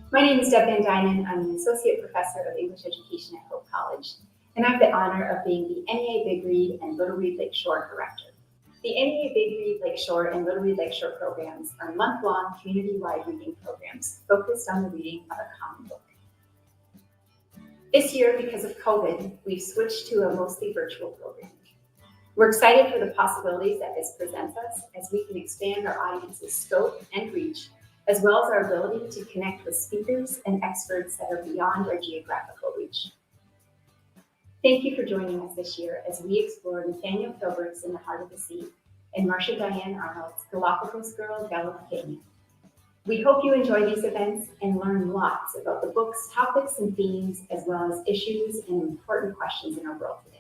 My name is Deb Van Dynen. I'm an Associate Professor of English Education at Hope College, and I have the honor of being the NEA Big Read and Little Read Lakeshore Director. The NEA Big Read Lakeshore and Little Read Lakeshore programs are month-long community-wide reading programs focused on the reading of a common book. This year, because of COVID, we've switched to a mostly virtual program. We're excited for the possibilities that this presents us as we can expand our audience's scope and reach, as well as our ability to connect with speakers and experts that are beyond our geographical reach. Thank you for joining us this year as we explore Nathaniel Philbrick's In the Heart of the Sea and Marcia Diane Arnold's Galapagos Girl, Galapagos. We hope you enjoy these events and learn lots about the book's topics and themes, as well as issues and important questions in our world today.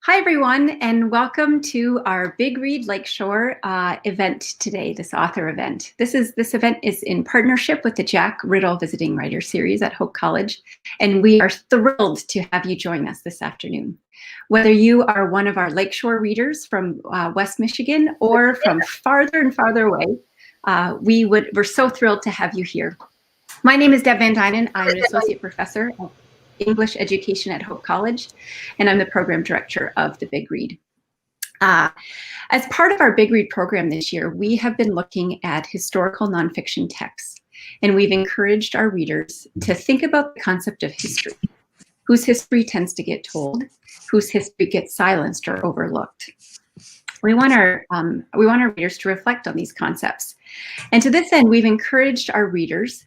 Hi, everyone, and welcome to our Big Read Lakeshore event today, this author event. This event is in partnership with the Jack Ridl Visiting Writer Series at Hope College, and we are thrilled to have you join us this afternoon. Whether you are one of our Lakeshore readers from West Michigan or from farther and farther away, we're so thrilled to have you here. My name is Deb Van Dynen. I'm an Associate Professor of English Education at Hope College, and I'm the Program Director of the Big Read. As part of our Big Read program this year, we have been looking at historical nonfiction texts, and we've encouraged our readers to think about the concept of history, whose history tends to get told, whose history gets silenced or overlooked. We want our readers to reflect on these concepts. And to this end, we've encouraged our readers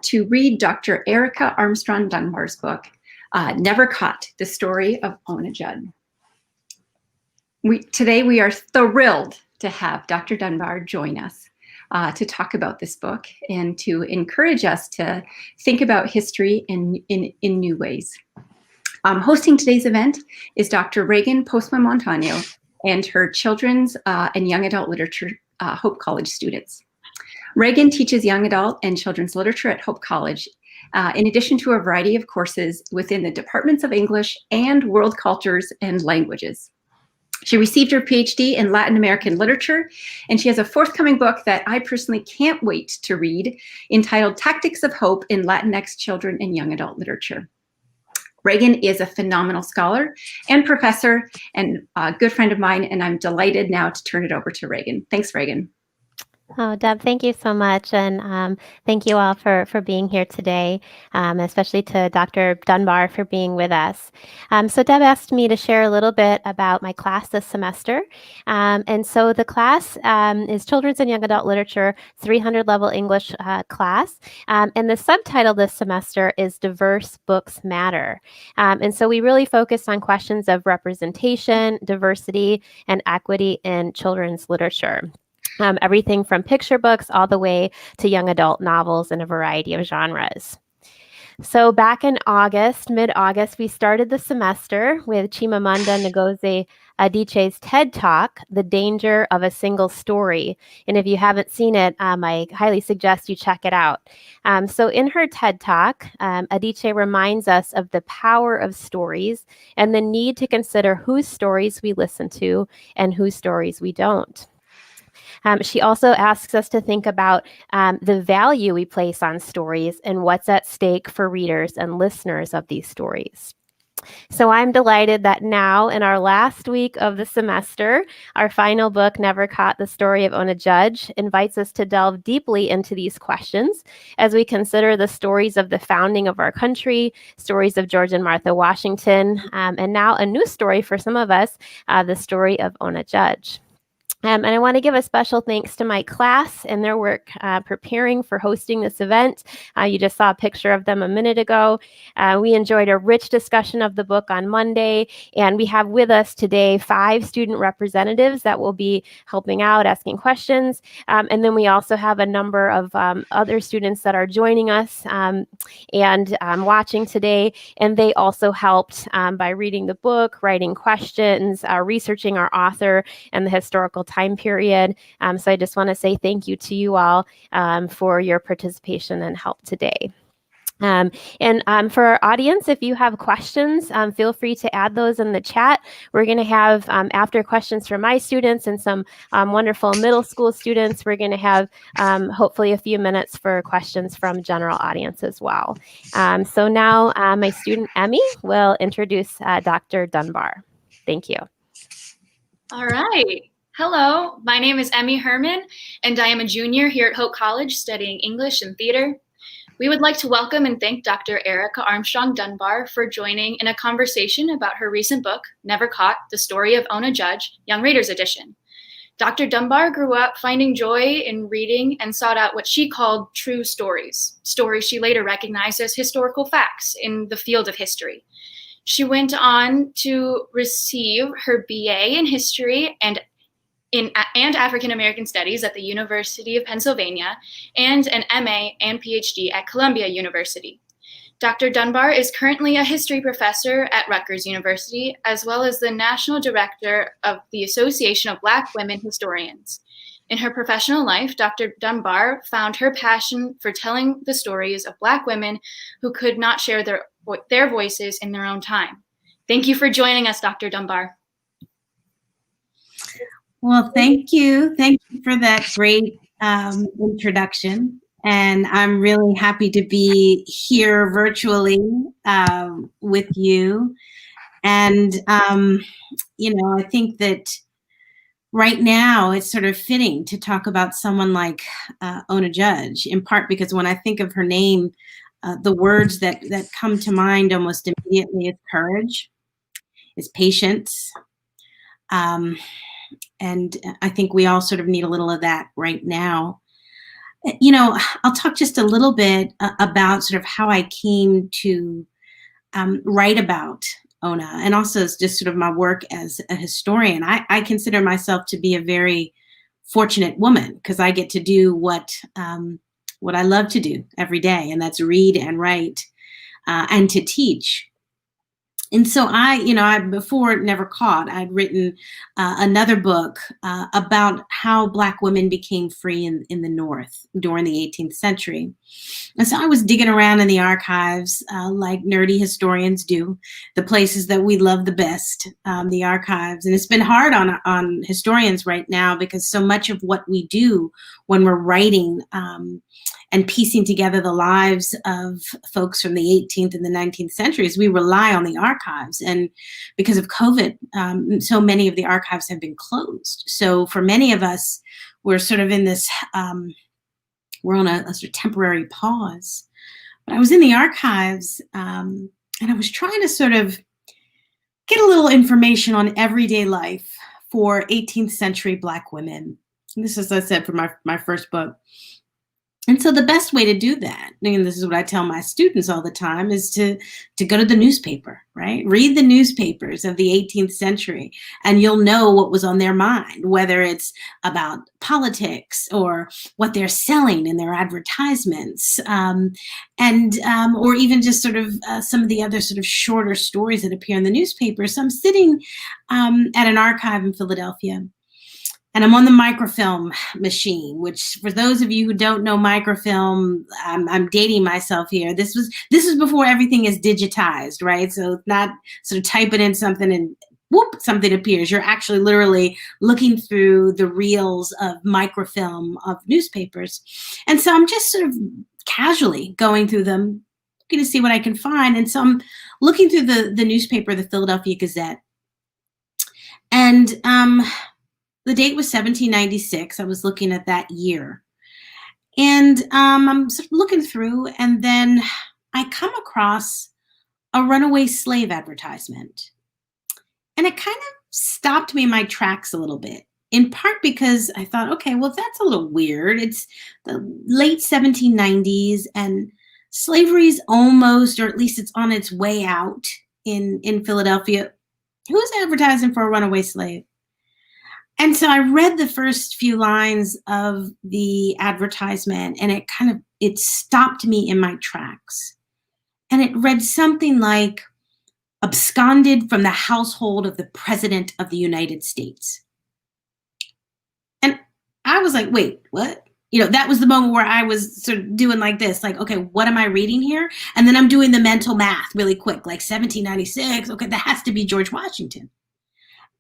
to read Dr. Erica Armstrong Dunbar's book, Never Caught, The Story of Ona Judge. Today we are thrilled to have Dr. Dunbar join us to talk about this book and to encourage us to think about history in new ways. Hosting today's event is Dr. Reagan Postma-Montano and her children's and young adult literature Hope College students. Reagan teaches young adult and children's literature at Hope College, in addition to a variety of courses within the departments of English and world cultures and languages. She received her PhD in Latin American literature, and she has a forthcoming book that I personally can't wait to read, entitled Tactics of Hope in Latinx Children and Young Adult Literature. Reagan is a phenomenal scholar and professor and a good friend of mine, and I'm delighted now to turn it over to Reagan. Thanks, Reagan. Oh, Deb, thank you so much. And thank you all for being here today, especially to Dr. Dunbar for being with us. So Deb asked me to share a little bit about my class this semester. And so the class is Children's and Young Adult Literature 300 level English class. And the subtitle this semester is Diverse Books Matter. And so we really focus on questions of representation, diversity, and equity in children's literature. Everything from picture books all the way to young adult novels in a variety of genres. So back in August, mid-August, we started the semester with Chimamanda Ngozi Adichie's TED Talk, The Danger of a Single Story. And if you haven't seen it, I highly suggest you check it out. So in her TED Talk, Adichie reminds us of the power of stories and the need to consider whose stories we listen to and whose stories we don't. She also asks us to think about the value we place on stories and what's at stake for readers and listeners of these stories. So I'm delighted that now, in our last week of the semester, our final book, Never Caught, The Story of Ona Judge, invites us to delve deeply into these questions as we consider the stories of the founding of our country, stories of George and Martha Washington, and now a new story for some of us, the story of Ona Judge. And I want to give a special thanks to my class and their work preparing for hosting this event. You just saw a picture of them a minute ago. We enjoyed a rich discussion of the book on Monday, and we have with us today 5 student representatives that will be helping out, asking questions. And then we also have a number of other students that are joining us and watching today, and they also helped by reading the book, writing questions, researching our author and the historical time period. So I just want to say thank you to you all for your participation and help today. For our audience, if you have questions, feel free to add those in the chat. We're going to have, after questions from my students and some wonderful middle school students, we're going to have hopefully a few minutes for questions from general audience as well. So now my student Emmy will introduce Dr. Dunbar. Thank you. All right. Hello, my name is Emmy Herman, and I am a junior here at Hope College studying English and theater. We would like to welcome and thank Dr. Erica Armstrong Dunbar for joining in a conversation about her recent book, Never Caught, The Story of Ona Judge, Young Readers Edition. Dr. Dunbar grew up finding joy in reading and sought out what she called true stories, stories she later recognized as historical facts in the field of history. She went on to receive her BA in History and African American Studies at the University of Pennsylvania, and an MA and PhD at Columbia University. Dr. Dunbar is currently a history professor at Rutgers University, as well as the National Director of the Association of Black Women Historians. In her professional life, Dr. Dunbar found her passion for telling the stories of Black women who could not share their voices in their own time. Thank you for joining us, Dr. Dunbar. Well, thank you. Thank you for that great introduction. And I'm really happy to be here virtually with you. And, I think that right now it's sort of fitting to talk about someone like Ona Judge, in part because when I think of her name, the words that come to mind almost immediately is courage, is patience, and I think we all sort of need a little of that right now. I'll talk just a little bit about sort of how I came to write about Ona, and also just sort of my work as a historian. I consider myself to be a very fortunate woman because I get to do what I love to do every day, and that's read and write and to teach. And so I before Never Caught, I'd written another book about how Black women became free in the North during the 18th century. And so I was digging around in the archives like nerdy historians do, the places that we love the best, the archives. And it's been hard on historians right now because so much of what we do when we're writing and piecing together the lives of folks from the 18th and the 19th centuries, we rely on the archives. And because of COVID, so many of the archives have been closed. So for many of us, we're sort of in this, we're on a sort of temporary pause. But I was in the archives and I was trying to sort of get a little information on everyday life for 18th century Black women. And this is, as I said, for my first book. And so the best way to do that, and this is what I tell my students all the time, is to go to the newspaper, right? Read the newspapers of the 18th century, and you'll know what was on their mind, whether it's about politics or what they're selling in their advertisements, or even just sort of some of the other sort of shorter stories that appear in the newspapers. So I'm sitting at an archive in Philadelphia, and I'm on the microfilm machine, which for those of you who don't know microfilm, I'm dating myself here. This was before everything is digitized, right? So it's not sort of typing in something and whoop, something appears. You're actually literally looking through the reels of microfilm of newspapers. And so I'm just sort of casually going through them, looking to see what I can find. And so I'm looking through the newspaper, the Philadelphia Gazette. And the date was 1796. I was looking at that year. And I'm sort of looking through, and then I come across a runaway slave advertisement. And it kind of stopped me in my tracks a little bit, in part because I thought, okay, well, that's a little weird. It's the late 1790s, and slavery is almost, or at least it's on its way out in Philadelphia. Who's advertising for a runaway slave? And so I read the first few lines of the advertisement, and it stopped me in my tracks. And it read something like, absconded from the household of the President of the United States. And I was like, wait, what? that was the moment where I was sort of doing like this, like, okay, what am I reading here? And then I'm doing the mental math really quick, like 1796. Okay, that has to be George Washington.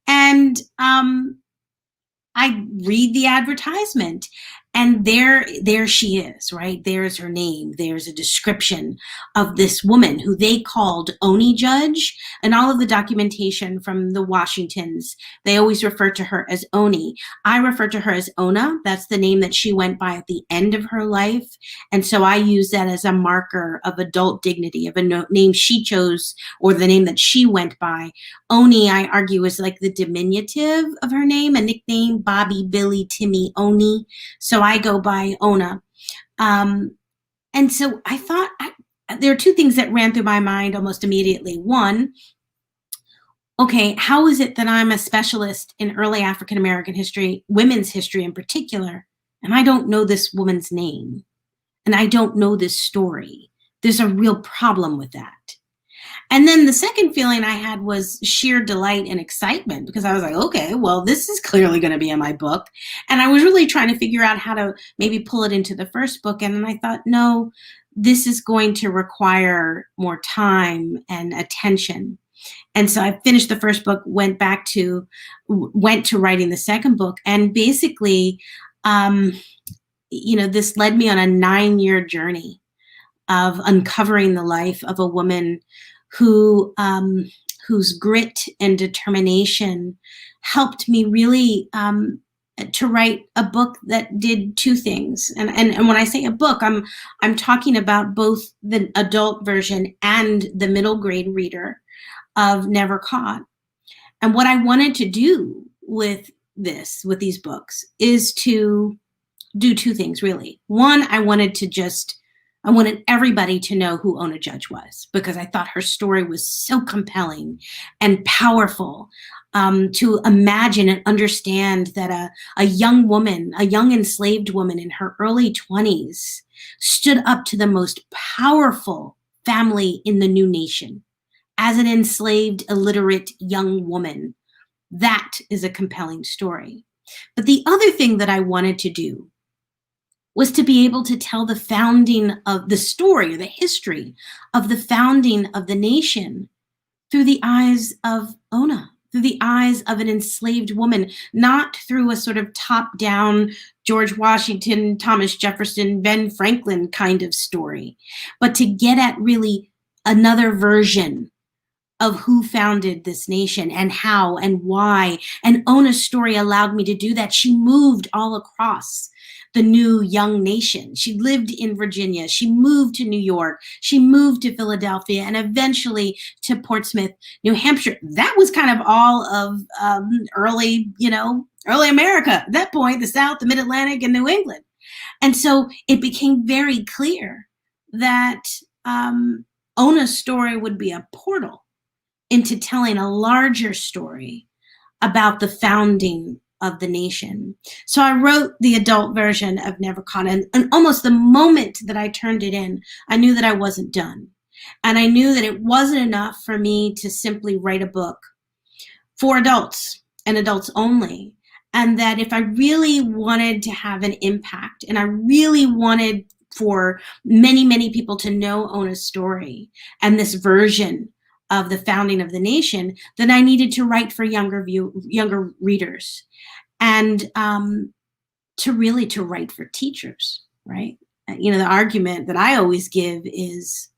And I read the advertisement, and there she is, right? There's her name. There's a description of this woman who they called Ona Judge. And all of the documentation from the Washingtons, they always refer to her as Oni. I refer to her as Ona. That's the name that she went by at the end of her life. And so I use that as a marker of adult dignity, of a name she chose, or the name that she went by. Oni, I argue, is like the diminutive of her name, a nickname, Bobby, Billy, Timmy, Oni. So I go by Ona. And so I thought, there are two things that ran through my mind almost immediately. One, okay, how is it that I'm a specialist in early African American history, women's history in particular, and I don't know this woman's name, and I don't know this story? There's a real problem with that. And then the second feeling I had was sheer delight and excitement, because I was like, okay, well, this is clearly going to be in my book. And I was really trying to figure out how to maybe pull it into the first book. And then I thought, no, this is going to require more time and attention. And so I finished the first book, went to writing the second book. And basically, this led me on a 9-year journey of uncovering the life of a woman whose grit and determination helped me really to write a book that did two things. And when I say a book, I'm talking about both the adult version and the middle grade reader of Never Caught. And what I wanted to do with these books, is to do two things, really. One, I wanted everybody to know who Ona Judge was, because I thought her story was so compelling and powerful, to imagine and understand that a young woman, a young enslaved woman in her early 20s, stood up to the most powerful family in the new nation as an enslaved, illiterate young woman. That is a compelling story. But the other thing that I wanted to do was to be able to tell the founding of the story, or the history of the founding of the nation, through the eyes of Ona, through the eyes of an enslaved woman, not through a sort of top-down George Washington, Thomas Jefferson, Ben Franklin kind of story, but to get at really another version of who founded this nation and how and why. And Ona's story allowed me to do that. She moved all across the new young nation. She lived in Virginia. She moved to New York. She moved to Philadelphia, and eventually to Portsmouth, New Hampshire. That was kind of all of early America. At that point, the South, the Mid-Atlantic, and New England. And so it became very clear that Ona's story would be a portal into telling a larger story about the founding of the nation. So I wrote the adult version of Never Caught, and almost the moment that I turned it in, I knew that I wasn't done. And I knew that it wasn't enough for me to simply write a book for adults and adults only. And that if I really wanted to have an impact, and I really wanted for many, many people to know Ona's story and this version of the founding of the nation, then I needed to write for younger readers, and to write for teachers, right? The argument that I always give is,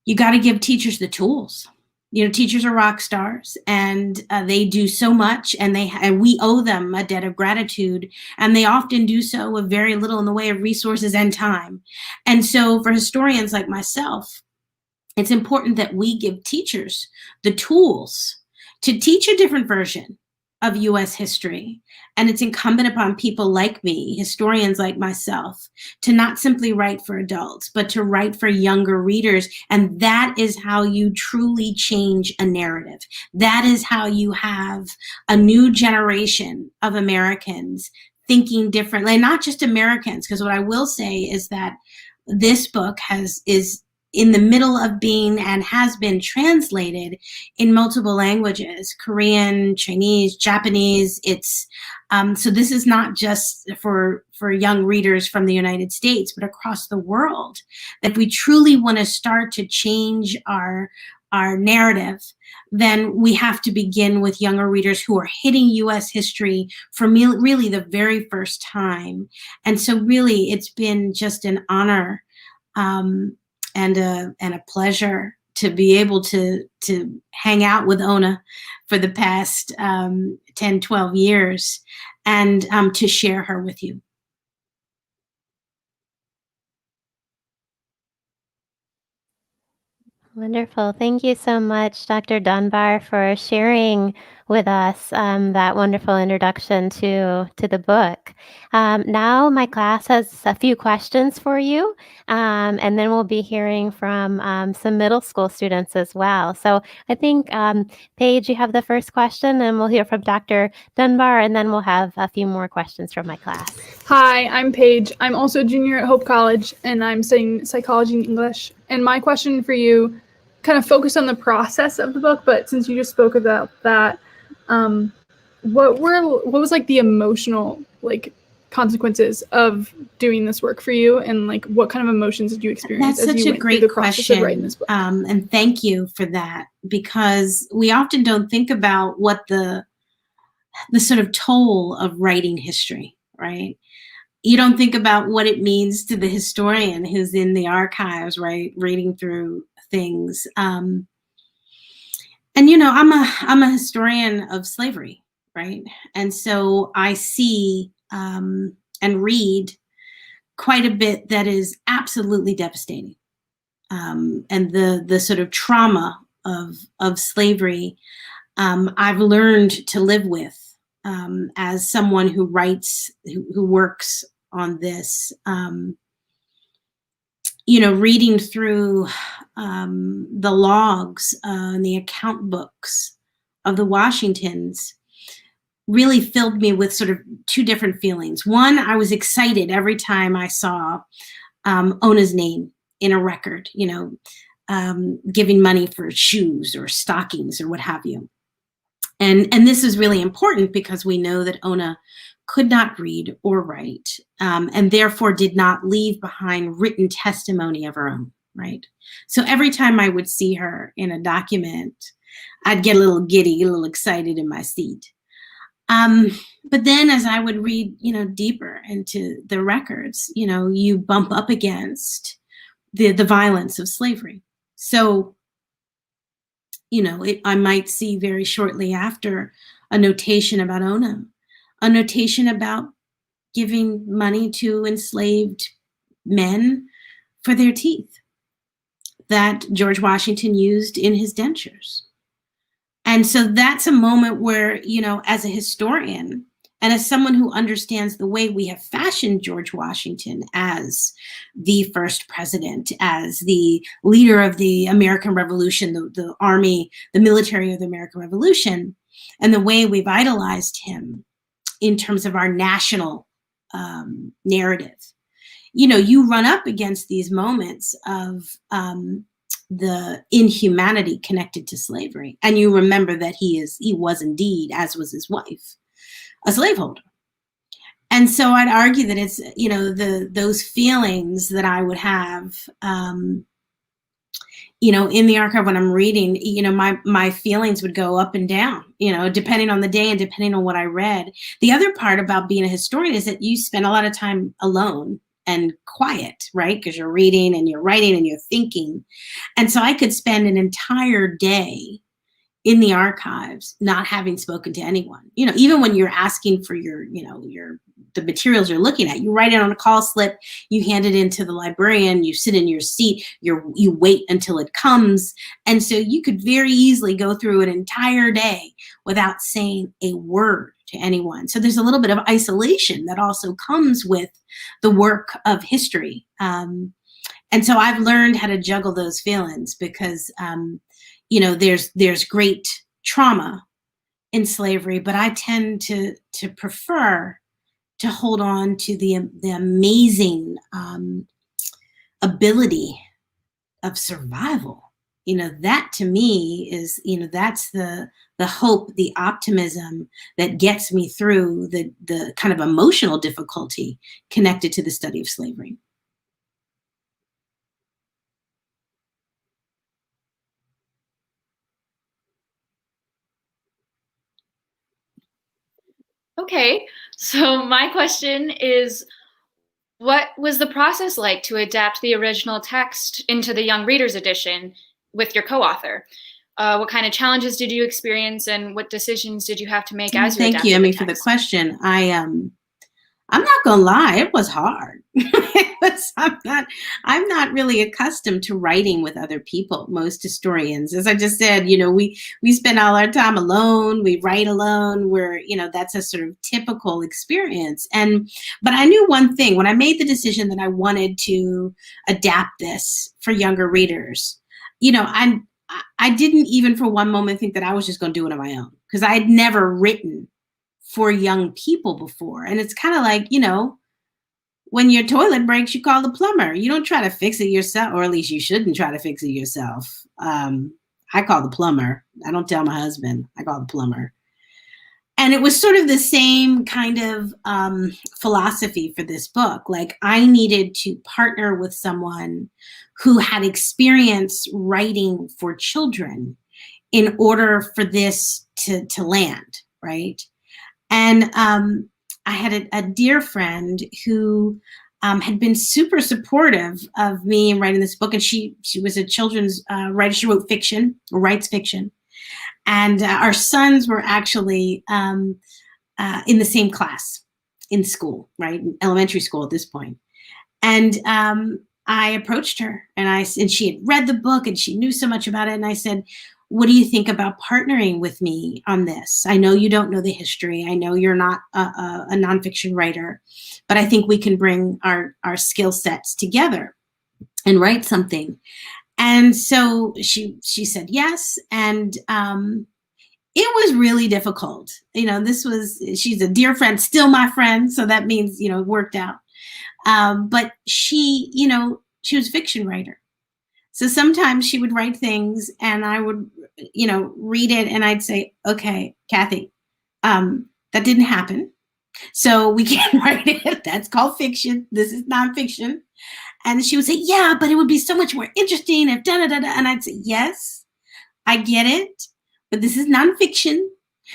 you got to give teachers the tools. Teachers are rock stars, and they do so much, and we owe them a debt of gratitude, and they often do so with very little in the way of resources and time. And so for historians like myself, it's important that we give teachers the tools to teach a different version of U.S. history. And it's incumbent upon people like me, historians like myself, to not simply write for adults, but to write for younger readers. And that is how you truly change a narrative. That is how you have a new generation of Americans thinking differently, and not just Americans, because what I will say is that this book is in the middle of being and has been translated in multiple languages, Korean, Chinese, Japanese. It's so this is not just for young readers from the United States, but across the world, that if we truly want to start to change our narrative, then we have to begin with younger readers who are hitting US history for really the very first time. And so really it's been just an honor and a pleasure to be able to hang out with Ona for the past 10, 12 years and to share her with you. Wonderful. Thank you so much, Dr. Dunbar, for sharing with us that wonderful introduction to the book. Now my class has a few questions for you, and then we'll be hearing from some middle school students as well. So I think, Paige, you have the first question, and we'll hear from Dr. Dunbar, and then we'll have a few more questions from my class. Hi, I'm Paige. I'm also a junior at Hope College, and I'm studying psychology and English. And my question for you kind of focused on the process of the book, but since you just spoke about that, what was like the emotional consequences of doing this work for you, and what kind of emotions did you experience as you went through the process of writing this book? And thank you for that, because we often don't think about what the sort of toll of writing history, right? You don't think about what it means to the historian who's in the archives, right, reading through things. And I'm a historian of slavery, right? And so I see and read quite a bit that is absolutely devastating. And the sort of trauma of slavery, I've learned to live with as someone who writes, who works on this. Reading through the logs and the account books of the Washingtons really filled me with sort of two different feelings. One, I was excited every time I saw Ona's name in a record, giving money for shoes or stockings or what have you. And this is really important because we know that Ona could not read or write, and therefore did not leave behind written testimony of her own, right? So every time I would see her in a document, I'd get a little giddy, a little excited in my seat. But then as I would read, deeper into the records, you bump up against the violence of slavery. So, I might see very shortly after a notation about Ona, a notation about giving money to enslaved men for their teeth that George Washington used in his dentures. And so that's a moment where, as a historian and as someone who understands the way we have fashioned George Washington as the first president, as the leader of the American Revolution, the army, the military of the American Revolution, and the way we've idolized him in terms of our national narrative. You run up against these moments of the inhumanity connected to slavery. And you remember that he was indeed, as was his wife, a slaveholder. And so I'd argue that it's, those feelings that I would have, in the archive when I'm reading, my feelings would go up and down, depending on the day and depending on what I read. The other part about being a historian is that you spend a lot of time alone and quiet, right? Because you're reading and you're writing and you're thinking. And so I could spend an entire day in the archives not having spoken to anyone. Even when you're asking for the materials you're looking at, you write it on a call slip, you hand it in to the librarian, you sit in your seat, you wait until it comes. And so you could very easily go through an entire day without saying a word to anyone. So there's a little bit of isolation that also comes with the work of history. And so I've learned how to juggle those feelings because, there's great trauma in slavery, but I tend to prefer to hold on to the amazing ability survival. That to me is, that's the hope, the optimism that gets me through the kind of emotional difficulty connected to the study of slavery. Okay, so my question is, what was the process like to adapt the original text into the Young Readers edition with your co-author? What kind of challenges did you experience, and what decisions did you have to make as you Thank adapted you, the Emmy, for the text? question. I'm not gonna lie, it was hard. I'm not really accustomed to writing with other people. Most historians, as I just said, we spend all our time alone. We write alone. That's a sort of typical experience. But I knew one thing when I made the decision that I wanted to adapt this for younger readers. I didn't even for one moment think that I was just going to do it on my own, because I had never written for young people before. And it's kind of like, when your toilet breaks, you call the plumber. You don't try to fix it yourself, or at least you shouldn't try to fix it yourself. I call the plumber. I don't tell my husband. I call the plumber. And it was sort of the same kind of philosophy for this book. Like, I needed to partner with someone who had experience writing for children in order for this to land, right? And I had a dear friend who had been super supportive of me in writing this book. And she was a children's writer. She wrote fiction, or writes fiction. And our sons were actually in the same class in school, right? In elementary school at this point. And I approached her, and she had read the book and she knew so much about it. And I said, what do you think about partnering with me on this? I know you don't know the history. I know you're not a nonfiction writer, but I think we can bring our skill sets together and write something. And so she said yes. And it was really difficult. She's a dear friend, still my friend. So that means, it worked out. But she was a fiction writer. So sometimes she would write things and I would, read it, and I'd say, okay, Kathy, that didn't happen. So we can't write it. That's called fiction. This is nonfiction. And she would say, yeah, but it would be so much more interesting if da-da-da-da. And I'd say, yes, I get it, but this is nonfiction.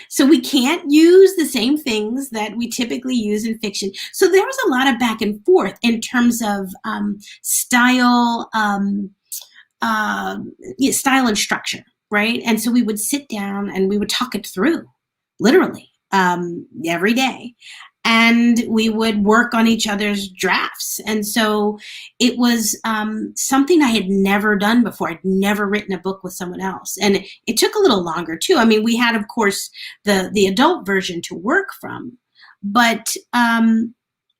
So we can't use the same things that we typically use in fiction. So there was a lot of back and forth in terms of style, style and structure, right? And so we would sit down and we would talk it through, literally, every day. And we would work on each other's drafts. And so it was something I had never done before. I'd never written a book with someone else. And it took a little longer, too. I mean, we had, of course, the adult version to work from. But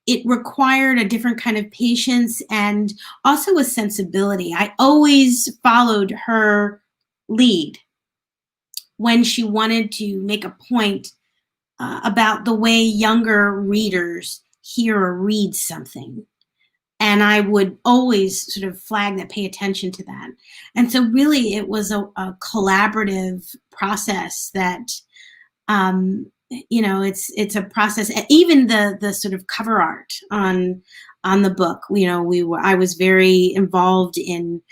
it required a different kind of patience and also a sensibility. I always followed her lead when she wanted to make a point about the way younger readers hear or read something. And I would always sort of flag that, pay attention to that. And so really it was a collaborative process that, it's a process. Even the sort of cover art on the book, I was very involved in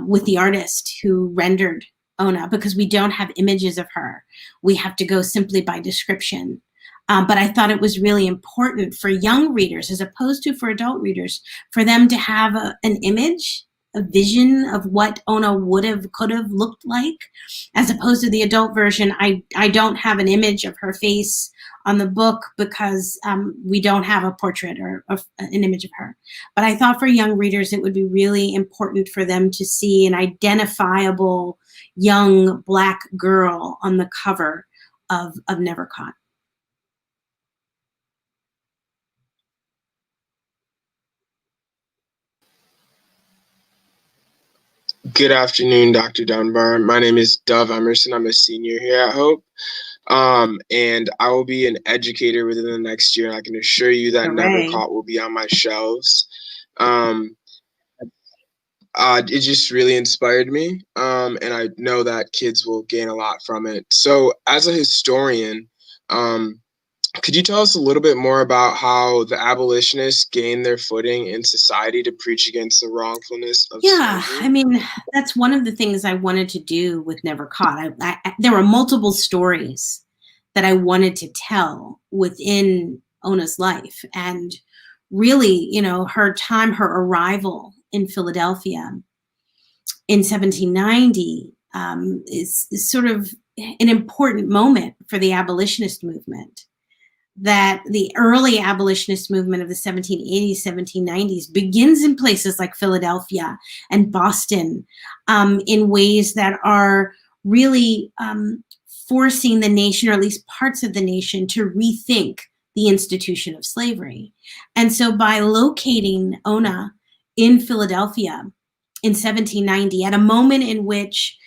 with the artist who rendered Ona, because we don't have images of her. We have to go simply by description. But I thought it was really important for young readers, as opposed to for adult readers, for them to have an image, a vision of what Ona could have looked like, as opposed to the adult version. I don't have an image of her face on the book because we don't have a portrait or an image of her. But I thought for young readers, it would be really important for them to see an identifiable young Black girl on the cover of Never Caught. Good afternoon, Dr. Dunbar. My name is Dove Emerson. I'm a senior here at Hope. And I will be an educator within the next year. I can assure you that Hooray. Never Caught will be on my shelves. it just really inspired me, and I know that kids will gain a lot from it. So, as a historian, could you tell us a little bit more about how the abolitionists gained their footing in society to preach against the wrongfulness of Yeah, slavery? I mean, that's one of the things I wanted to do with Never Caught. There were multiple stories that I wanted to tell within Ona's life. And really, her arrival in Philadelphia in 1790 is sort of an important moment for the abolitionist movement. That the early abolitionist movement of the 1780s, 1790s begins in places like Philadelphia and Boston in ways that are really forcing the nation, or at least parts of the nation, to rethink the institution of slavery. And so by locating Ona in Philadelphia in 1790, at a moment in which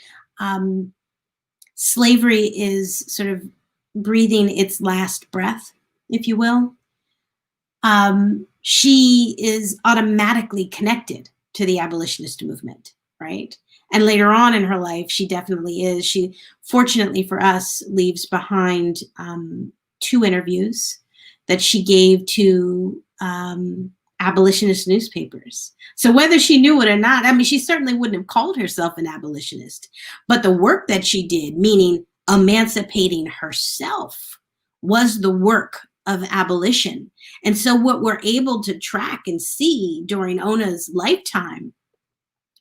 slavery is sort of breathing its last breath, if you will, she is automatically connected to the abolitionist movement, right? And later on in her life, she definitely is. She, fortunately for us, leaves behind 2 interviews that she gave to abolitionist newspapers. So whether she knew it or not, I mean, she certainly wouldn't have called herself an abolitionist, but the work that she did, meaning emancipating herself, was the work of abolition. And so what we're able to track and see during Ona's lifetime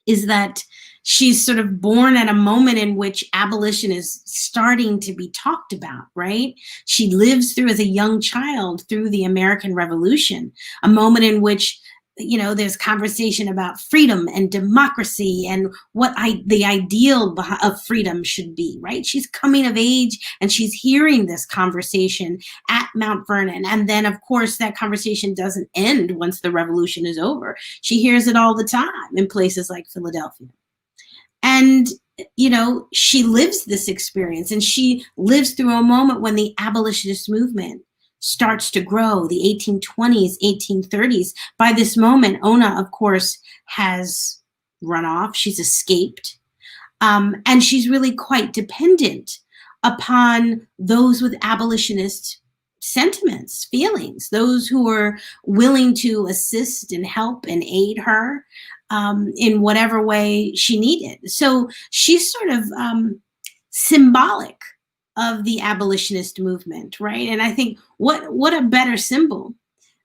is that she's sort of born at a moment in which abolition is starting to be talked about, right? She lives through, as a young child, through the American Revolution, a moment in which, there's conversation about freedom and democracy and what the ideal of freedom should be, right? She's coming of age and she's hearing this conversation at Mount Vernon. And then, of course, that conversation doesn't end once the revolution is over. She hears it all the time in places like Philadelphia. And, she lives this experience, and she lives through a moment when the abolitionist movement starts to grow, the 1820s, 1830s. By this moment, Ona, of course, has run off. She's escaped. And she's really quite dependent upon those with abolitionist sentiments, feelings, those who are willing to assist and help and aid her in whatever way she needed. So she's sort of symbolic of the abolitionist movement, right? And I think what a better symbol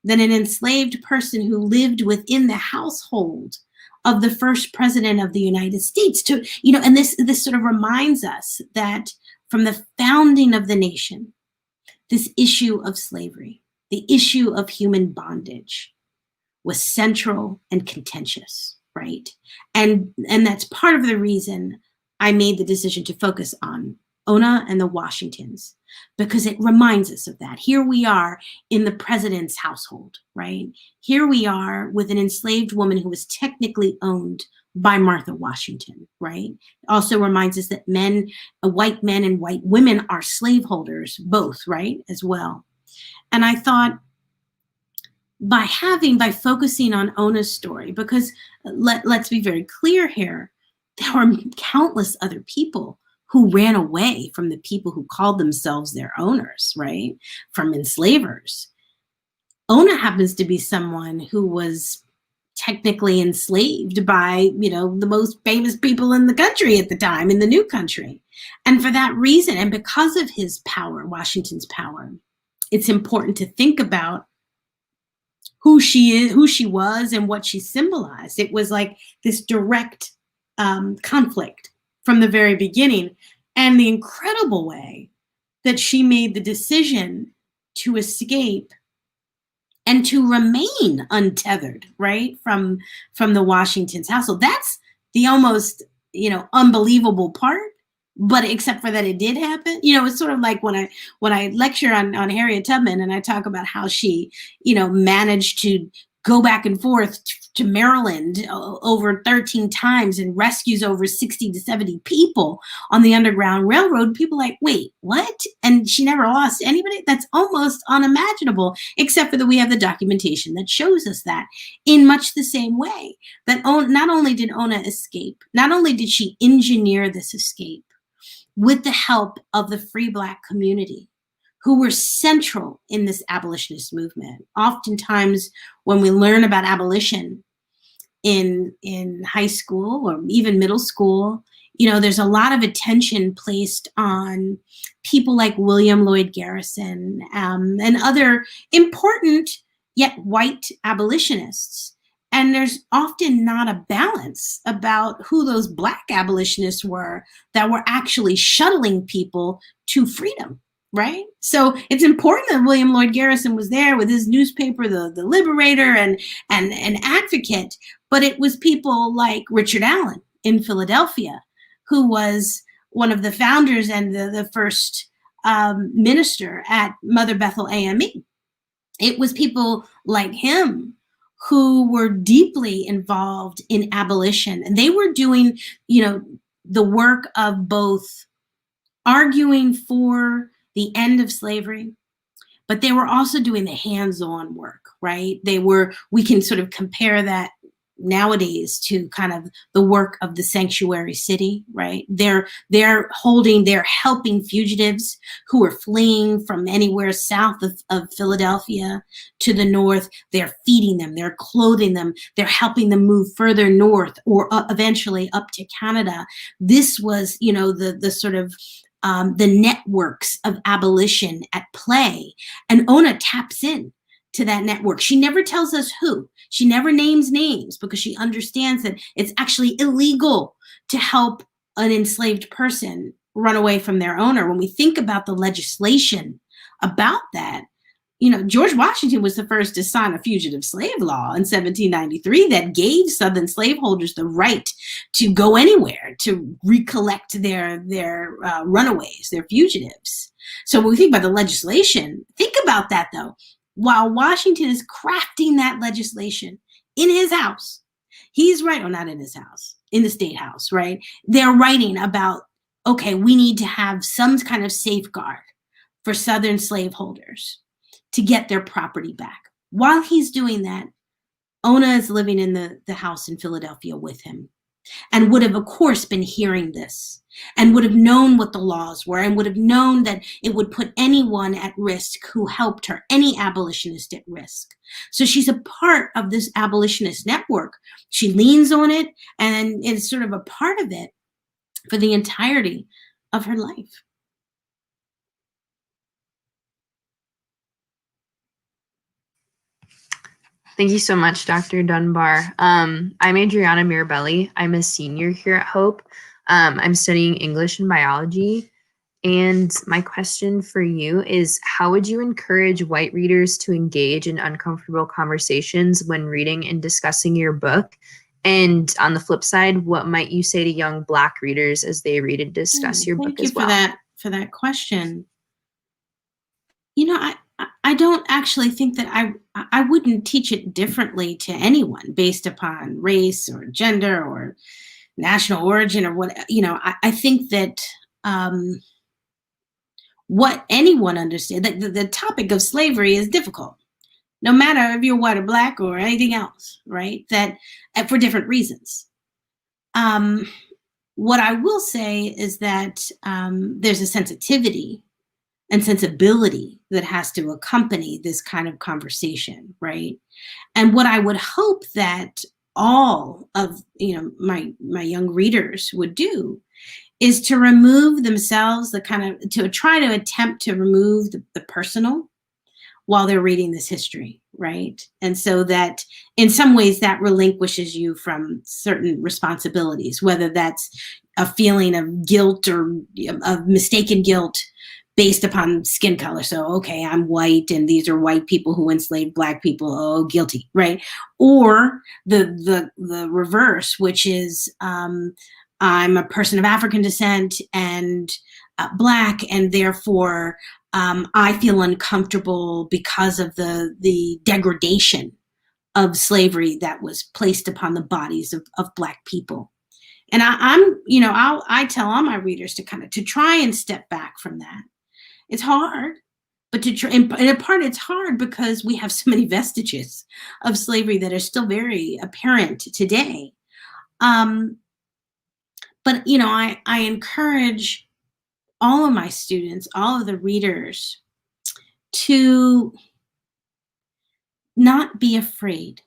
than an enslaved person who lived within the household of the first president of the United States. And this sort of reminds us that from the founding of the nation, this issue of slavery, the issue of human bondage, was central and contentious, right? And that's part of the reason I made the decision to focus on Ona and the Washingtons, because it reminds us of that. Here we are in the president's household, right? Here we are with an enslaved woman who was technically owned by Martha Washington, right? Also reminds us that white men and white women are slaveholders, both, right, as well. And I thought, by focusing on Ona's story, because let's be very clear here, there were countless other people who ran away from the people who called themselves their owners, right? From enslavers. Ona happens to be someone who was technically enslaved by, the most famous people in the country at the time, in the new country. And for that reason, and because of his power, Washington's power, it's important to think about who she was and what she symbolized. It was like this direct conflict from the very beginning, and the incredible way that she made the decision to escape and to remain untethered, right, from the Washington's household. That's the almost, unbelievable part. But except for that, it did happen. It's sort of like when I lecture on Harriet Tubman, and I talk about how she, managed to go back and forth to Maryland over 13 times and rescues over 60 to 70 people on the Underground Railroad. People like, wait, what? And she never lost anybody? That's almost unimaginable, except for that we have the documentation that shows us that in much the same way. That not only did Ona escape, not only did she engineer this escape with the help of the free Black community, who were central in this abolitionist movement. Oftentimes, when we learn about abolition in high school or even middle school, there's a lot of attention placed on people like William Lloyd Garrison and other important yet white abolitionists. And there's often not a balance about who those Black abolitionists were that were actually shuttling people to freedom. Right? So it's important that William Lloyd Garrison was there with his newspaper, the Liberator, and an advocate, but it was people like Richard Allen in Philadelphia, who was one of the founders and the first minister at Mother Bethel AME. It was people like him who were deeply involved in abolition, and they were doing, the work of both arguing for the end of slavery, but they were also doing the hands-on work, right? We can sort of compare that nowadays to kind of the work of the sanctuary city, right? They're helping fugitives who are fleeing from anywhere south of Philadelphia to the north. They're feeding them, they're clothing them, they're helping them move further north or eventually up to Canada. This was, the sort of the networks of abolition at play. And Ona taps in to that network. She never tells us who. She never names names because she understands that it's actually illegal to help an enslaved person run away from their owner. When we think about the legislation about that, George Washington was the first to sign a fugitive slave law in 1793 that gave Southern slaveholders the right to go anywhere to recollect their runaways, their fugitives. So when we think about the legislation, think about that though. While Washington is crafting that legislation in his house, he's right, or not in his house, in the State House, right? They're writing about, okay, we need to have some kind of safeguard for Southern slaveholders to get their property back. While he's doing that, Ona is living in the house in Philadelphia with him and would have, of course, been hearing this and would have known what the laws were and would have known that it would put anyone at risk who helped her, any abolitionist at risk. So she's a part of this abolitionist network. She leans on it and is sort of a part of it for the entirety of her life. Thank you so much, Dr. Dunbar. I'm Adriana Mirabelli. I'm a senior here at Hope. I'm studying English and biology. And my question for you is, how would you encourage white readers to engage in uncomfortable conversations when reading and discussing your book? And on the flip side, what might you say to young Black readers as they read and discuss your book as well? Thank you for that question. I don't actually think that I wouldn't teach it differently to anyone based upon race or gender or national origin or what, I think that what anyone understands, the topic of slavery is difficult, no matter if you're white or Black or anything else, right? That for different reasons. What I will say is that there's a sensitivity and sensibility that has to accompany this kind of conversation, right? And what I would hope that all of my young readers would do is to remove themselves, to try to attempt to remove the personal while they're reading this history, right? And so that in some ways that relinquishes you from certain responsibilities, whether that's a feeling of guilt or of mistaken guilt based upon skin color. So, okay, I'm white and these are white people who enslaved Black people. Oh, guilty, right? Or the reverse, which is I'm a person of African descent and Black, and therefore I feel uncomfortable because of the degradation of slavery that was placed upon the bodies of Black people. And I tell all my readers to try and step back from that. It's hard, but in part it's hard because we have so many vestiges of slavery that are still very apparent today. But I encourage all of my students, all of the readers, to not be afraid,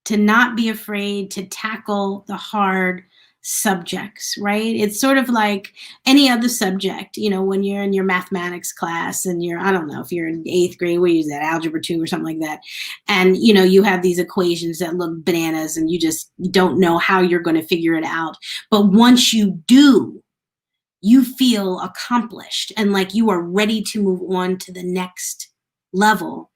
to tackle the hard subjects, right? It's sort of like any other subject, when you're in your mathematics class and I don't know, if you're in 8th grade, we use that algebra 2 or something like that. And, you have these equations that look bananas and you just don't know how you're going to figure it out. But once you do, you feel accomplished and like you are ready to move on to the next level.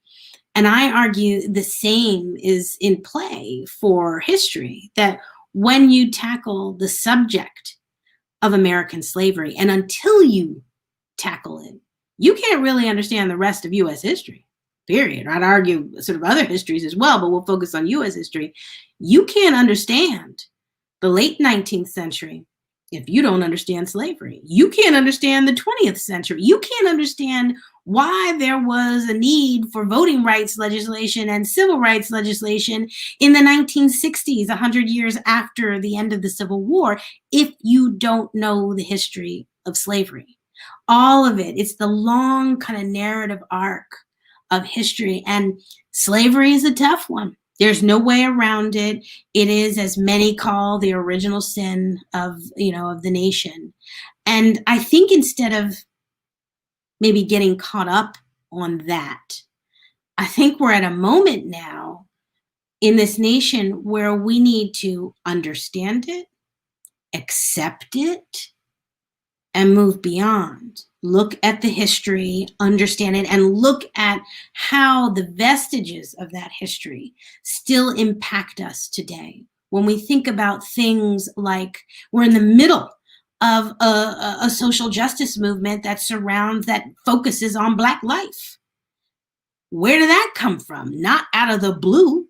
And I argue the same is in play for history, that when you tackle the subject of American slavery, and until you tackle it, you can't really understand the rest of U.S. history, period. I'd argue sort of other histories as well, but we'll focus on U.S. history. You can't understand the late 19th century if you don't understand slavery. You can't understand the 20th century. You can't understand why there was a need for voting rights legislation and civil rights legislation in the 1960s, 100 years after the end of the Civil War, if you don't know the history of slavery. All of it, it's the long kind of narrative arc of history, and slavery is a tough one. There's no way around it. It is, as many call, the original sin of the nation. And I think instead of maybe getting caught up on that, I think we're at a moment now in this nation where we need to understand it, accept it, and move beyond. Look at the history, understand it, and look at how the vestiges of that history still impact us today. When we think about things like we're in the middle of a social justice movement that focuses on Black life. Where did that come from? Not out of the blue.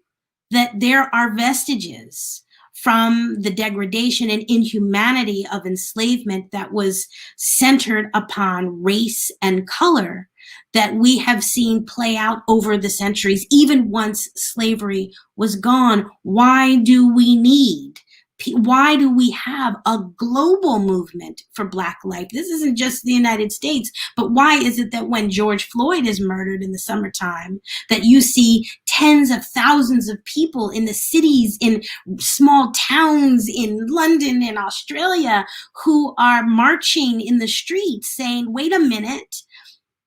That there are vestiges from the degradation and inhumanity of enslavement that was centered upon race and color that we have seen play out over the centuries, even once slavery was gone. Why do we have a global movement for Black life? This isn't just the United States, but why is it that when George Floyd is murdered in the summertime, that you see tens of thousands of people in the cities, in small towns, in London, in Australia, who are marching in the streets saying, wait a minute,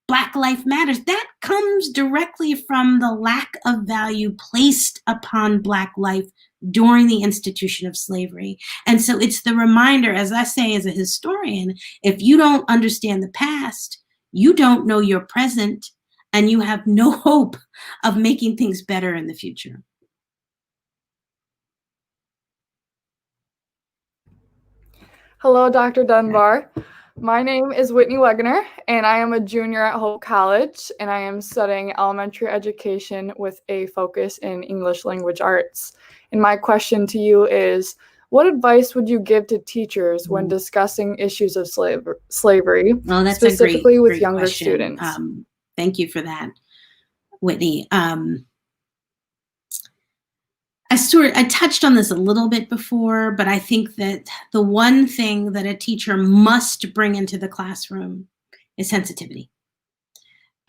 Black life matters? That comes directly from the lack of value placed upon Black life during the institution of slavery. And so it's the reminder, as I say as a historian, if you don't understand the past, you don't know your present, and you have no hope of making things better in the future. Hello, Dr. Dunbar. My name is Whitney Wegener, and I am a junior at Hope College, and I am studying elementary education with a focus in English language arts. And my question to you is, what advice would you give to teachers when discussing issues of slavery, well, that's specifically with great younger question. students? Thank you for that, Whitney. I touched on this a little bit before, but I think that the one thing that a teacher must bring into the classroom is sensitivity.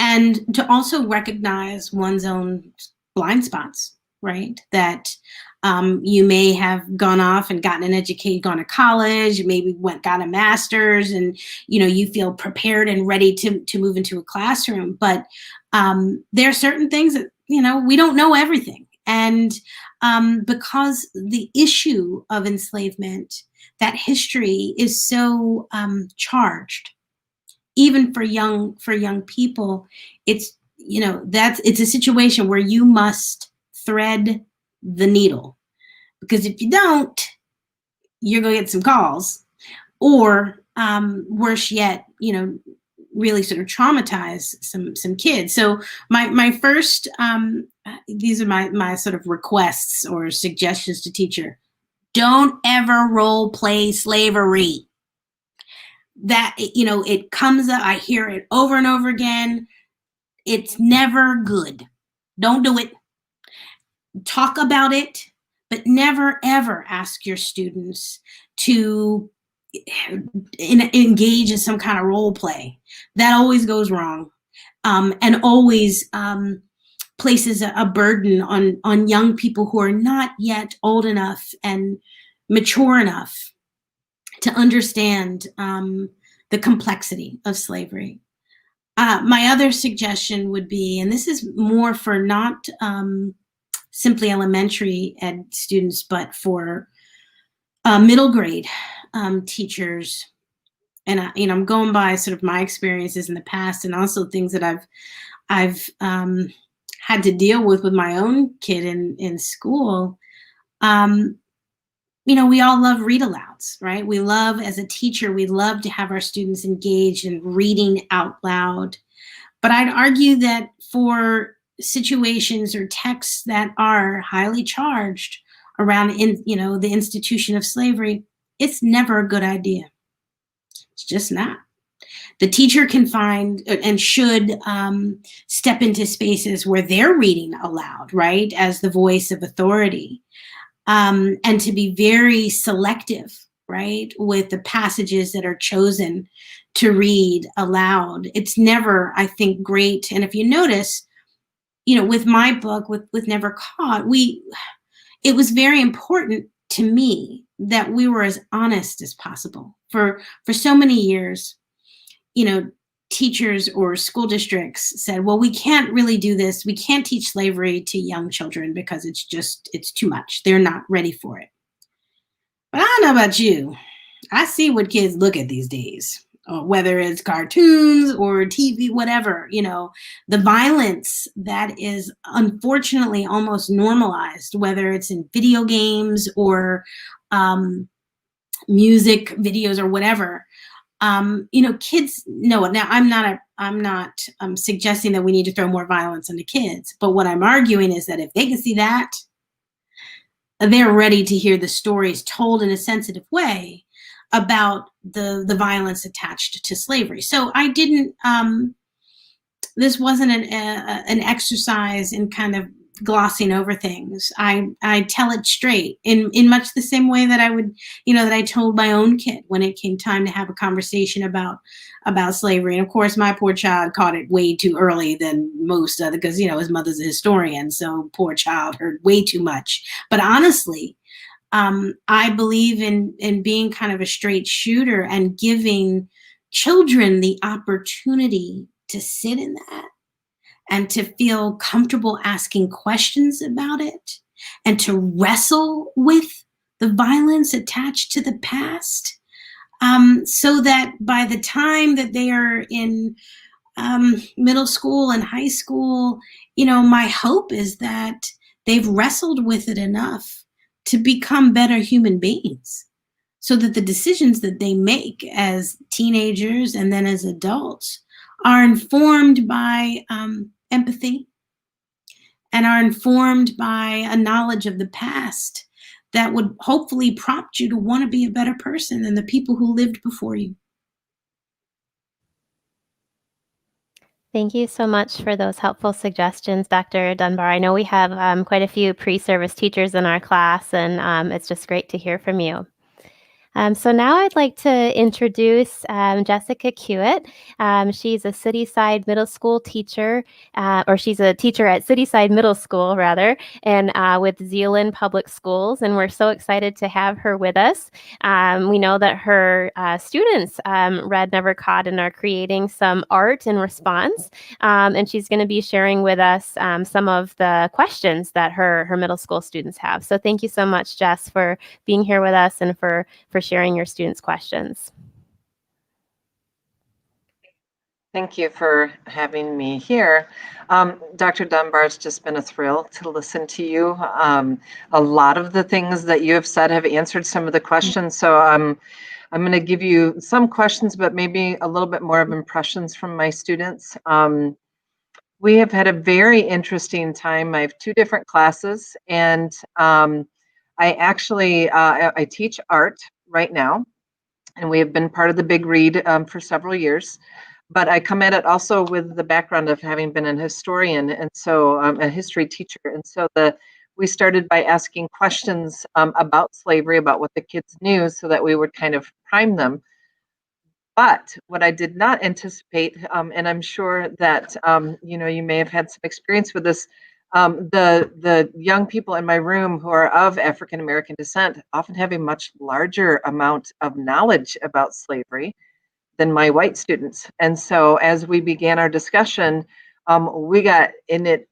And to also recognize one's own blind spots, right? That you may have gone off and gotten an education, gone to college, maybe got a master's, and you feel prepared and ready to move into a classroom. But there are certain things that we don't know everything, and because the issue of enslavement, that history is so charged, even for young people. It's it's a situation where you must thread the needle, because if you don't, you're going to get some calls, or worse yet, really sort of traumatize some kids. So my first, these are my sort of requests or suggestions to teacher. Don't ever role play slavery. That, it comes up, I hear it over and over again. It's never good. Don't do it. Talk about it, but never ever ask your students to engage in some kind of role play. That always goes wrong, and always places a burden on young people who are not yet old enough and mature enough to understand the complexity of slavery. My other suggestion would be, and this is more for not simply elementary ed students, but for middle grade teachers. And I'm going by sort of my experiences in the past, and also things that I've had to deal with my own kid in school. We all love read alouds, right? We love, as a teacher, we love to have our students engaged in reading out loud. But I'd argue that for situations or texts that are highly charged around the institution of slavery, it's never a good idea. It's just not. The teacher can find and should step into spaces where they're reading aloud, right, as the voice of authority, and to be very selective, right, with the passages that are chosen to read aloud. It's never, I think, great. And if you notice, with my book, with Never Caught, it was very important to me that we were as honest as possible. For so many years, teachers or school districts said, well, we can't really do this. We can't teach slavery to young children because it's too much. They're not ready for it. But I don't know about you. I see what kids look at these days, whether it's cartoons or TV, whatever, the violence that is unfortunately almost normalized, whether it's in video games or music videos or whatever. Kids know it. Now, I'm not suggesting that we need to throw more violence into kids, but what I'm arguing is that if they can see that, they're ready to hear the stories told in a sensitive way about the violence attached to slavery. So I didn't, this wasn't an exercise in kind of glossing over things. I tell it straight in much the same way that I would, that I told my own kid when it came time to have a conversation about slavery. And of course, my poor child caught it way too early than most other, because, his mother's a historian. So poor child heard way too much. But honestly, I believe in being kind of a straight shooter and giving children the opportunity to sit in that and to feel comfortable asking questions about it and to wrestle with the violence attached to the past, so that by the time that they are in middle school and high school, my hope is that they've wrestled with it enough to become better human beings, so that the decisions that they make as teenagers and then as adults are informed by empathy and are informed by a knowledge of the past that would hopefully prompt you to want to be a better person than the people who lived before you. Thank you so much for those helpful suggestions, Dr. Dunbar. I know we have quite a few pre-service teachers in our class, and it's just great to hear from you. So now I'd like to introduce Jessica Kewitt. She's a Cityside Middle School teacher, or she's a teacher at Cityside Middle School, rather, and with Zeeland Public Schools. And we're so excited to have her with us. We know that her students read Never Caught and are creating some art in response. And she's going to be sharing with us some of the questions that her middle school students have. So thank you so much, Jess, for being here with us and for sharing your students' questions. Thank you for having me here. Dr. Dunbar, it's just been a thrill to listen to you. A lot of the things that you have said have answered some of the questions. So I'm going to give you some questions, but maybe a little bit more of impressions from my students. We have had a very interesting time. I have 2 different classes, and I actually I teach art right now, and we have been part of the Big Read for several years. But I come at it also with the background of having been an historian, and so a history teacher. And so we started by asking questions about slavery, about what the kids knew, so that we would kind of prime them. But what I did not anticipate, and I'm sure that you may have had some experience with this, the young people in my room who are of African American descent often have a much larger amount of knowledge about slavery than my white students. And so as we began our discussion, we got in it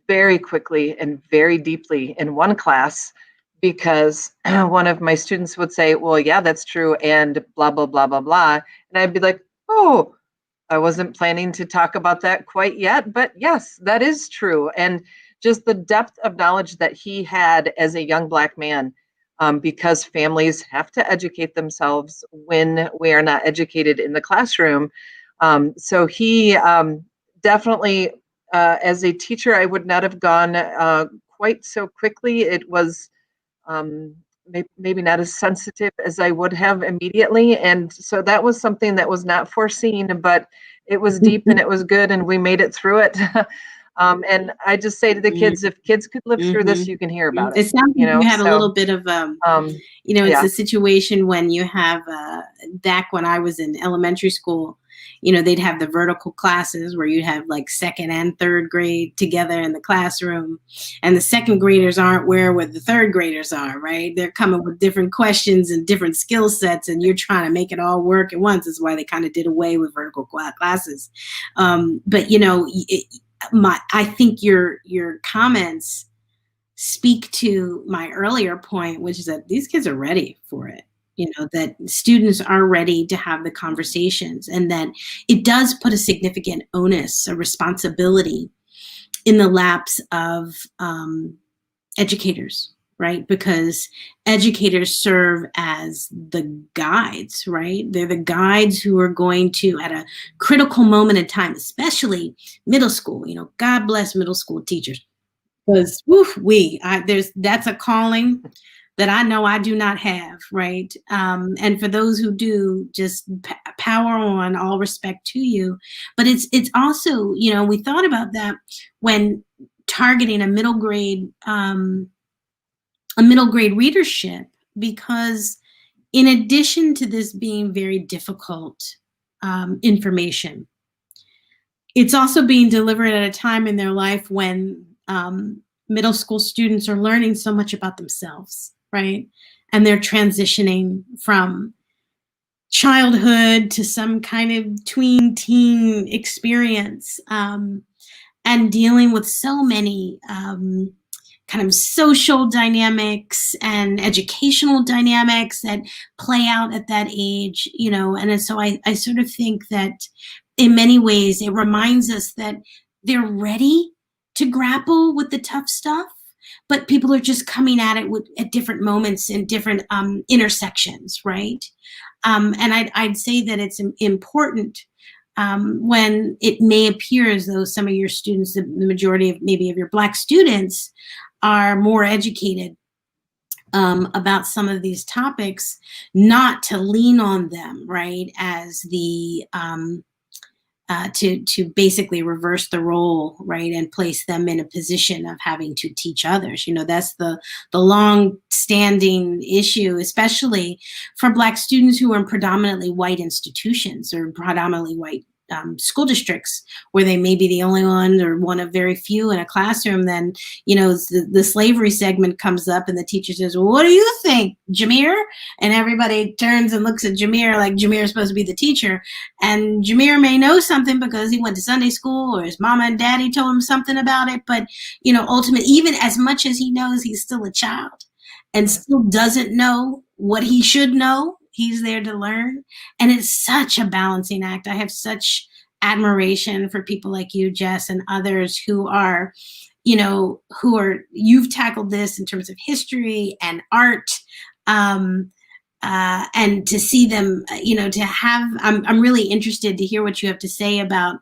very quickly and very deeply in one class, because one of my students would say, well, yeah, that's true, and blah, blah, blah, blah, blah. And I'd be like, oh, I wasn't planning to talk about that quite yet, but yes, that is true. And just the depth of knowledge that he had as a young Black man, because families have to educate themselves when we are not educated in the classroom. So he definitely, as a teacher, I would not have gone quite so quickly. It was maybe not as sensitive as I would have immediately. And so that was something that was not foreseen, but it was deep and it was good, and we made it through it. And I just say to the kids, if kids could live through this, you can hear about it. It sounds like you had a little bit of, it's yeah. a situation when you have, back when I was in elementary school, they'd have the vertical classes where you'd have like 2nd and 3rd grade together in the classroom. And the 2nd graders aren't where the 3rd graders are, right? They're coming with different questions and different skill sets, and you're trying to make it all work at once. That's why they kind of did away with vertical classes. But, I think your comments speak to my earlier point, which is that these kids are ready for it. That students are ready to have the conversations, and that it does put a significant onus, a responsibility in the laps of educators, right? Because educators serve as the guides, right? They're the guides who are going to, at a critical moment in time, especially middle school, God bless middle school teachers, because that's a calling that I know I do not have, right? And for those who do, just power on, all respect to you. But it's also, we thought about that when targeting a middle grade readership, because in addition to this being very difficult information, it's also being delivered at a time in their life when middle school students are learning so much about themselves, right? And they're transitioning from childhood to some kind of tween teen experience, and dealing with so many kind of social dynamics and educational dynamics that play out at that age, and so I sort of think that in many ways it reminds us that they're ready to grapple with the tough stuff, but people are just coming at it at different moments in different intersections, right? And I'd say that it's important when it may appear as though some of your students, the majority of maybe of your Black students, are more educated about some of these topics, not to lean on them, right, as the to basically reverse the role, right, and place them in a position of having to teach others. That's the long-standing issue, especially for Black students who are in predominantly white institutions or predominantly white school districts, where they may be the only one or one of very few in a classroom. Then, the slavery segment comes up and the teacher says, well, what do you think, Jameer? And everybody turns and looks at Jameer like Jameer is supposed to be the teacher. And Jameer may know something because he went to Sunday school or his mama and daddy told him something about it. But, ultimately, even as much as he knows, he's still a child and still doesn't know what he should know. He's there to learn. And it's such a balancing act. I have such admiration for people like you, Jess, and others who are, you've tackled this in terms of history and art and to see them, to have, I'm really interested to hear what you have to say about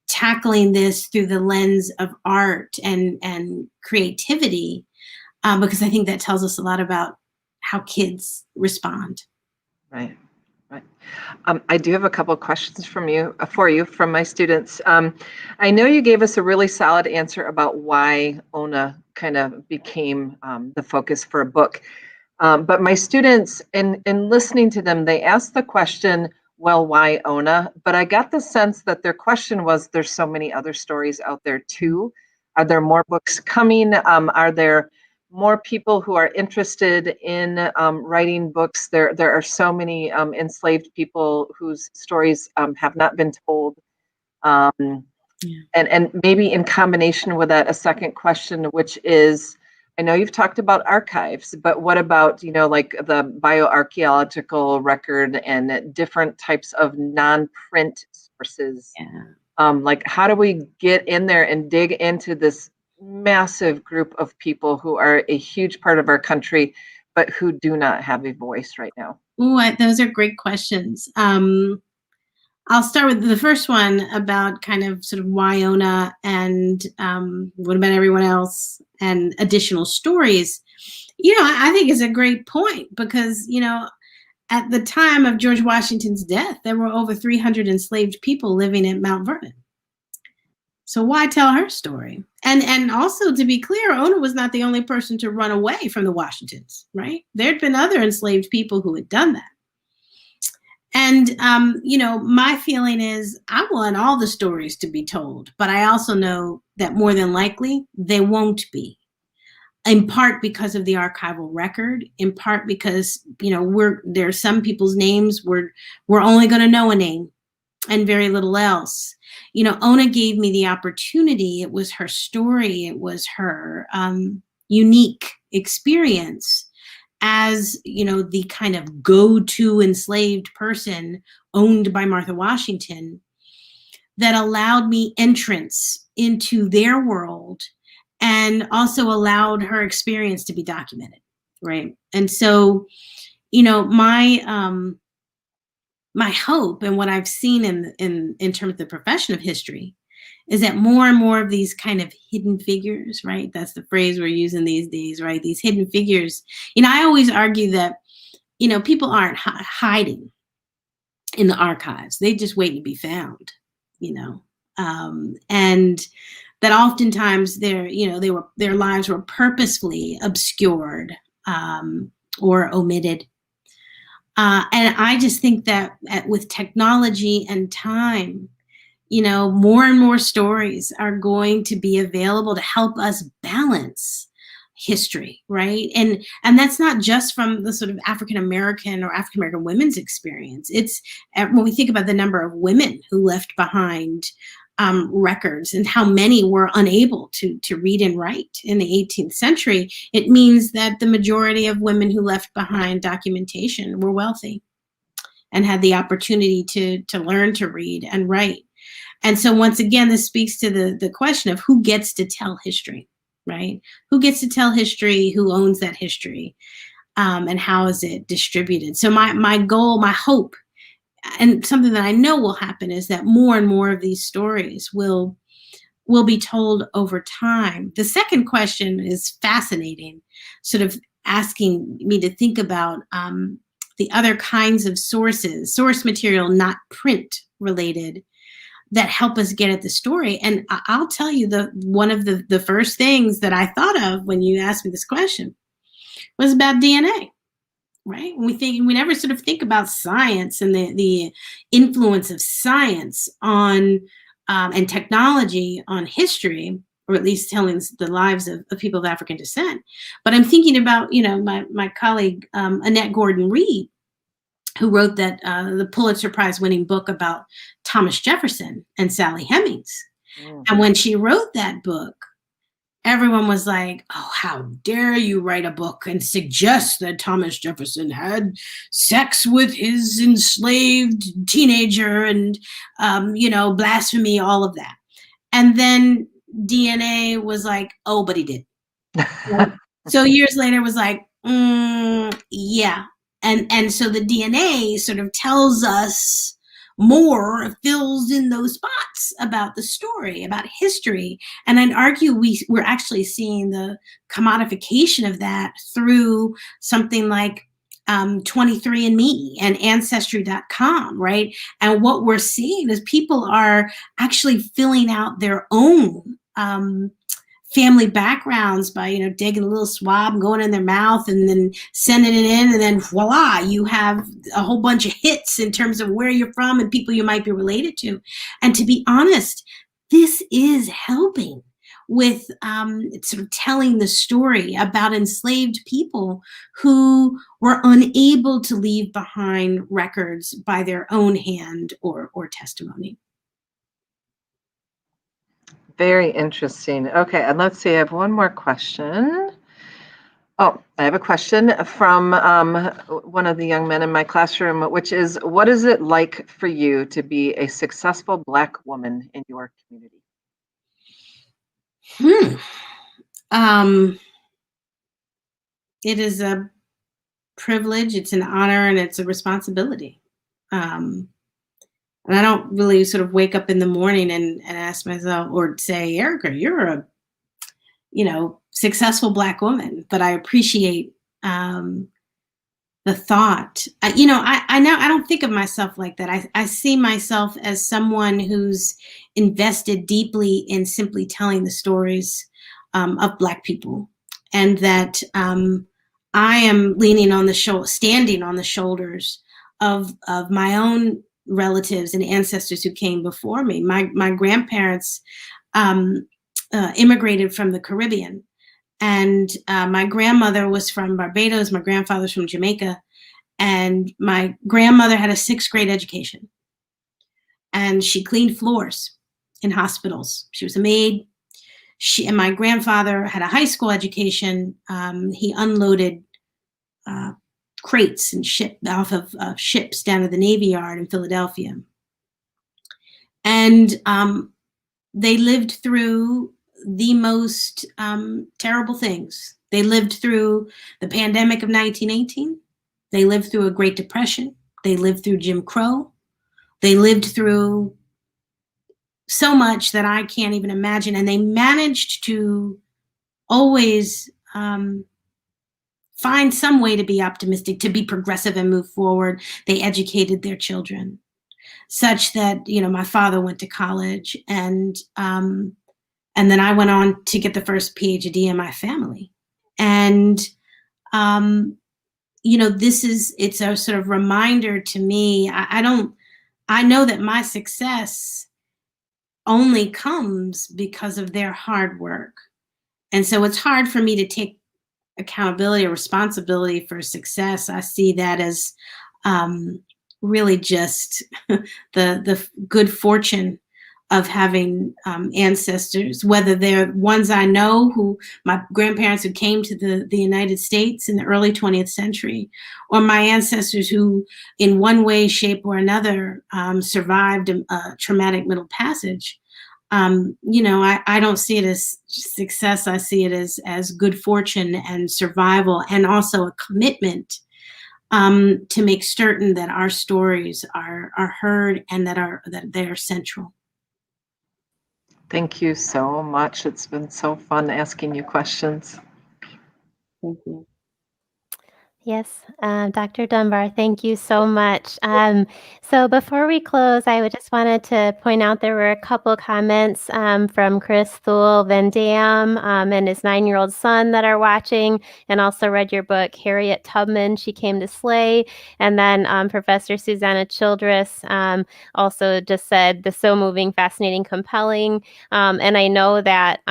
tackling this through the lens of art and creativity, because I think that tells us a lot about how kids respond. Right. Right. I do have a couple of questions for you from my students. I know you gave us a really solid answer about why Ona kind of became the focus for a book. But my students, in listening to them, they asked the question, well, why Ona? But I got the sense that their question was, there's so many other stories out there too. Are there more books coming? Are there more people who are interested in writing books? There are so many enslaved people whose stories have not been told. And maybe in combination with that, a second question, which is, I know you've talked about archives, but what about, like the bioarchaeological record and different types of non-print sources? Yeah. Like, how do we get in there and dig into this massive group of people who are a huge part of our country, but who do not have a voice right now? Ooh, those are great questions. I'll start with the first one about kind of sort of why Ona and what about everyone else and additional stories. I think it's a great point because, at the time of George Washington's death, there were over 300 enslaved people living at Mount Vernon. So why tell her story? And also, to be clear, Ona was not the only person to run away from the Washingtons, right? There'd been other enslaved people who had done that. And, my feeling is I want all the stories to be told, but I also know that more than likely they won't be, in part because of the archival record, in part because, there are some people's names we're only going to know a name and very little else. Ona gave me the opportunity. It was her story. It was her unique experience as, the kind of go-to enslaved person owned by Martha Washington that allowed me entrance into their world and also allowed her experience to be documented, right? And so, my hope and what I've seen in terms of the profession of history is that more and more of these kind of hidden figures, right? That's the phrase we're using these days, right? These hidden figures. I always argue that, people aren't hiding in the archives. They just wait to be found, and that oftentimes their lives were purposefully obscured or omitted. And I just think that with technology and time, more and more stories are going to be available to help us balance history, right? And that's not just from the sort of African American or African American women's experience. It's when we think about the number of women who left behind records and how many were unable to read and write in the 18th century, it means that the majority of women who left behind documentation were wealthy and had the opportunity to learn to read and write. And so once again, this speaks to the question of who gets to tell history, right? Who gets to tell history, who owns that history, and how is it distributed? So my goal, my hope, and something that I know will happen is that more and more of these stories will be told over time. The second question is fascinating, sort of asking me to think about the other kinds of source material, not print related, that help us get at the story. And I'll tell you, one of the first things that I thought of when you asked me this question was about DNA. Right? We never sort of think about science and the influence of science on and technology on history, or at least telling the lives of people of African descent. But I'm thinking about, my colleague, Annette Gordon-Reed, who wrote the Pulitzer Prize winning book about Thomas Jefferson and Sally Hemings. Mm. And when she wrote that book, everyone was like, oh, how dare you write a book and suggest that Thomas Jefferson had sex with his enslaved teenager and, blasphemy, all of that. And then DNA was like, oh, but he did. So years later was like, Yeah. And so the DNA sort of tells us more, fills in those spots about the story, about history. And I'd argue we're actually seeing the commodification of that through something like 23andMe and Ancestry.com, right? And what we're seeing is people are actually filling out their own family backgrounds by, digging a little swab and going in their mouth and then sending it in, and then voila, you have a whole bunch of hits in terms of where you're from and people you might be related to. And to be honest, this is helping with sort of telling the story about enslaved people who were unable to leave behind records by their own hand or testimony. Very interesting. Okay, and let's see, I have one more question. Oh, I have a question from one of the young men in my classroom, which is, what is it like for you to be a successful Black woman in your community? It is a privilege, it's an honor, and it's a responsibility. And I don't really sort of wake up in the morning and ask myself or say, Erica, you're a, successful Black woman. But I appreciate the thought. I don't think of myself like that. I see myself as someone who's invested deeply in simply telling the stories of Black people, and that I am leaning on standing on the shoulders of my own relatives and ancestors who came before me. My grandparents immigrated from the Caribbean, and my grandmother was from Barbados, my grandfather's from Jamaica, and my grandmother had a 6th grade education, and she cleaned floors in hospitals. She was a maid. And my grandfather had a high school education. He unloaded crates and off of ships down to the Navy Yard in Philadelphia. And they lived through the most terrible things. They lived through the pandemic of 1918. They lived through a Great Depression. They lived through Jim Crow. They lived through so much that I can't even imagine. And they managed to always find some way to be optimistic, to be progressive and move forward. They educated their children such that, my father went to college, and then I went on to get the first PhD in my family. And, it's a sort of reminder to me. I know that my success only comes because of their hard work. And so it's hard for me to take accountability or responsibility for success. I see that as really just the good fortune of having ancestors, whether they're ones I know, who my grandparents who came to the United States in the early 20th century, or my ancestors who in one way, shape, or another survived a traumatic Middle Passage. I don't see it as success. I see it as good fortune and survival, and also a commitment to make certain that our stories are heard and that they are central. Thank you so much. It's been so fun asking you questions. Thank you. Yes, Dr. Dunbar, thank you so much. So before we close, I just wanted to point out there were a couple comments from Chris Thule Van Dam and his 9-year-old son that are watching, and also read your book, Harriet Tubman, She Came to Slay. And then Professor Susanna Childress also just said, the so moving, fascinating, compelling. And I know that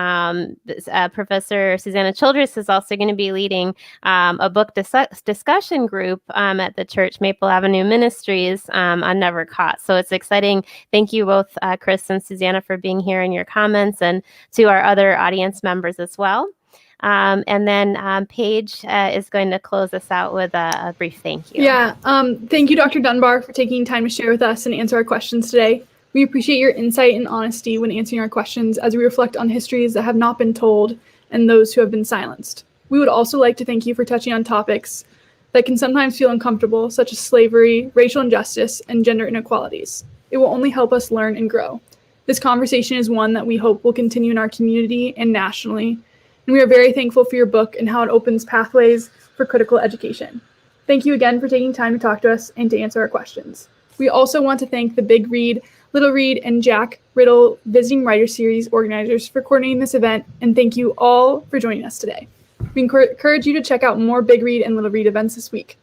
Professor Susanna Childress is also going to be leading a book discussion group at the church Maple Avenue Ministries on Never Caught. So it's exciting. Thank you both, Chris and Susanna, for being here and your comments, and to our other audience members as well. And then Paige is going to close us out with a brief thank you. Yeah, thank you, Dr. Dunbar, for taking time to share with us and answer our questions today. We appreciate your insight and honesty when answering our questions as we reflect on histories that have not been told and those who have been silenced. We would also like to thank you for touching on topics that can sometimes feel uncomfortable, such as slavery, racial injustice, and gender inequalities. It will only help us learn and grow. This conversation is one that we hope will continue in our community and nationally, and we are very thankful for your book and how it opens pathways for critical education. Thank you again for taking time to talk to us and to answer our questions. We also want to thank the Big Read, Little Read, and Jack Ridl Visiting Writer Series organizers for coordinating this event, and thank you all for joining us today. We encourage you to check out more Big Read and Little Read events this week.